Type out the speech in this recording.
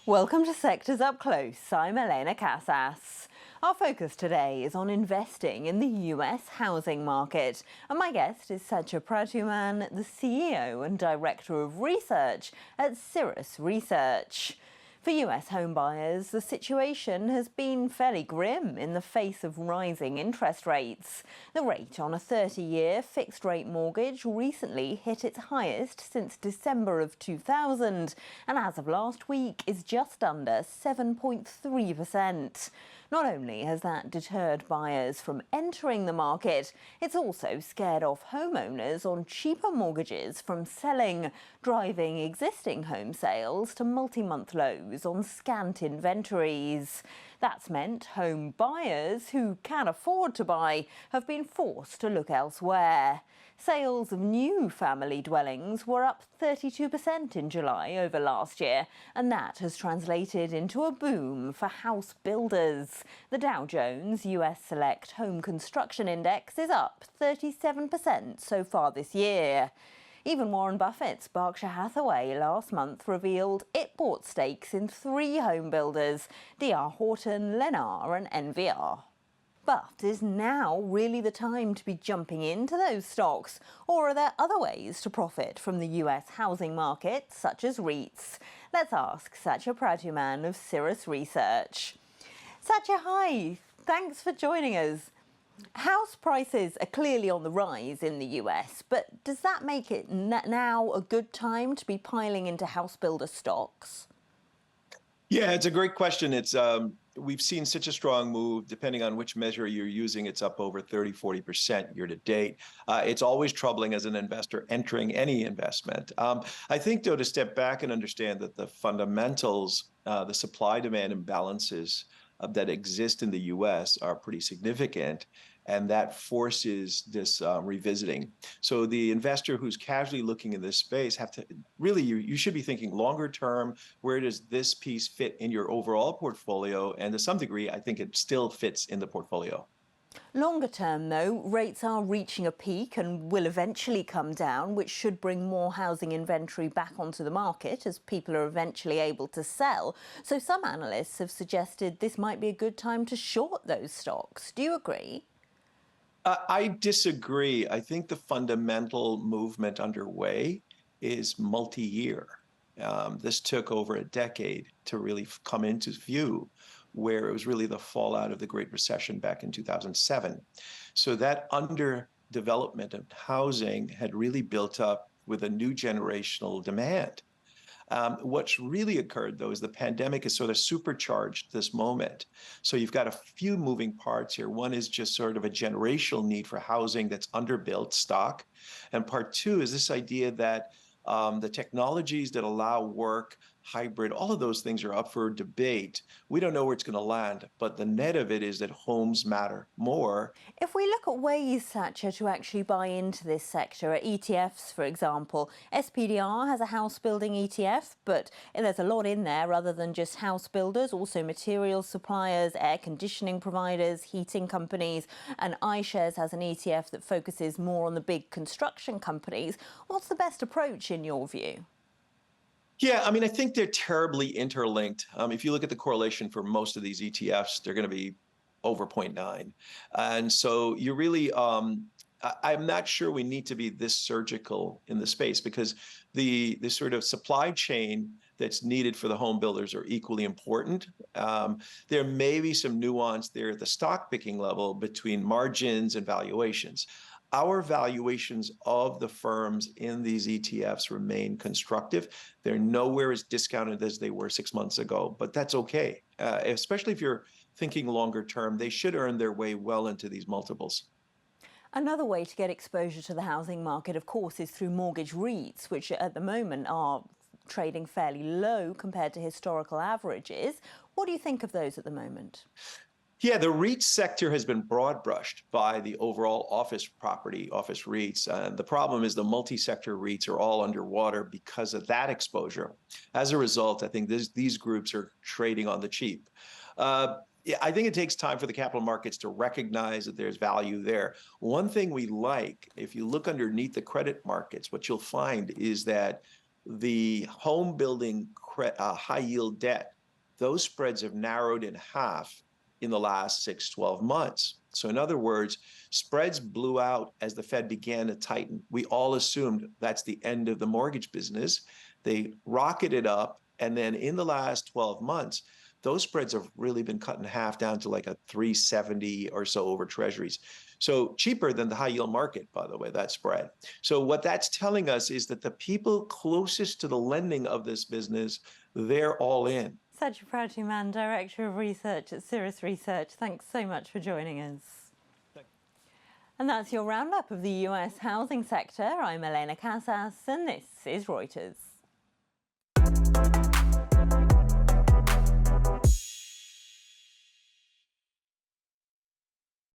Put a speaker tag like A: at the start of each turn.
A: Welcome to Sectors Up Close. I'm Elena Casas. Our focus today is on investing in the US housing market. And my guest is Satya Pradhuman, the CEO and Director of Research at Cirrus Research. For US home buyers, the situation has been fairly grim in the face of rising interest rates. The rate on a 30-year fixed-rate mortgage recently hit its highest since December of 2000, and as of last week is just under 7.3%. Not only has that deterred buyers from entering the market, it's also scared off homeowners on cheaper mortgages from selling, driving existing home sales to multi-month lows on scant inventories. That's meant home buyers who can afford to buy have been forced to look elsewhere. Sales of new family dwellings were up 32% in July over last year, and that has translated into a boom for house builders. The Dow Jones US Select Home Construction Index is up 37% so far this year. Even Warren Buffett's Berkshire Hathaway last month revealed it bought stakes in 3 home builders, D.R. Horton, Lennar and NVR. But is now really the time to be jumping into those stocks? Or are there other ways to profit from the US housing market, such as REITs? Let's ask Satya Pradhuman of Cirrus Research. Satya, hi. Thanks for joining us. House prices are clearly on the rise in the US, but does that make it now a good time to be piling into house builder stocks?
B: Yeah, it's a great question. We've seen such a strong move, depending on which measure you're using, it's up over 30–40% year to date. It's always troubling as an investor entering any investment. I think, though, to step back and understand that the fundamentals, the supply-demand imbalances that exist in the US are pretty significant, and that forces this revisiting. So the investor who's casually looking in this space have to really, you should be thinking longer term, where does this piece fit in your overall portfolio? And to some degree, I think it still fits in the portfolio.
A: Longer term, though, rates are reaching a peak and will eventually come down, which should bring more housing inventory back onto the market as people are eventually able to sell. So some analysts have suggested this might be a good time to short those stocks. Do you agree?
B: I disagree. I think the fundamental movement underway is multi-year. This took over a decade to really come into view, where it was really the fallout of the Great Recession back in 2007. So that underdevelopment of housing had really built up with a new generational demand. What's really occurred, though, is the pandemic has sort of supercharged this moment. So you've got a few moving parts here. One is just sort of a generational need for housing that's underbuilt stock. And part two is this idea that the technologies that allow work, hybrid, all of those things are up for debate. We don't know where it's going to land, but the net of it is that homes matter more.
A: If we look at ways, Satya, to actually buy into this sector, at ETFs, for example, SPDR has a house building ETF, but there's a lot in there other than just house builders, also material suppliers, air conditioning providers, heating companies, and iShares has an ETF that focuses more on the big construction companies. What's the best approach in your view?
B: Yeah, I mean, I think they're terribly interlinked. If you look at the correlation for most of these ETFs, they're going to be over 0.9. And so you really, I'm not sure we need to be this surgical in the space, because the sort of supply chain that's needed for the home builders are equally important. There may be some nuance there at the stock picking level between margins and valuations. Our valuations of the firms in these ETFs remain constructive. They're nowhere as discounted as they were 6 months ago, but that's okay. Especially if you're thinking longer term, they should earn their way well into these multiples.
A: Another way to get exposure to the housing market, of course, is through mortgage REITs, which at the moment are trading fairly low compared to historical averages. What do you think of those at the moment?
B: Yeah, the REIT sector has been broad brushed by the overall office REITs. The problem is the multi-sector REITs are all underwater because of that exposure. As a result, I think these groups are trading on the cheap. Yeah, I think it takes time for the capital markets to recognize that there's value there. One thing we like, if you look underneath the credit markets, what you'll find is that the home building high yield debt those spreads have narrowed in half in the last 6-12 months. So in other words, spreads blew out as the Fed began to tighten. We all assumed that's the end of the mortgage business. They rocketed up, and then in the last 12 months, those spreads have really been cut in half down to like a 370 or so over treasuries. So cheaper than the high yield market, by the way, that spread. So what that's telling us is that the people closest to the lending of this business, they're all in.
A: Satya Pradhuman, Director of Research at Cirrus Research, thanks so much for joining us. And that's your roundup of the US housing sector. I'm Elena Casas, and this is Reuters.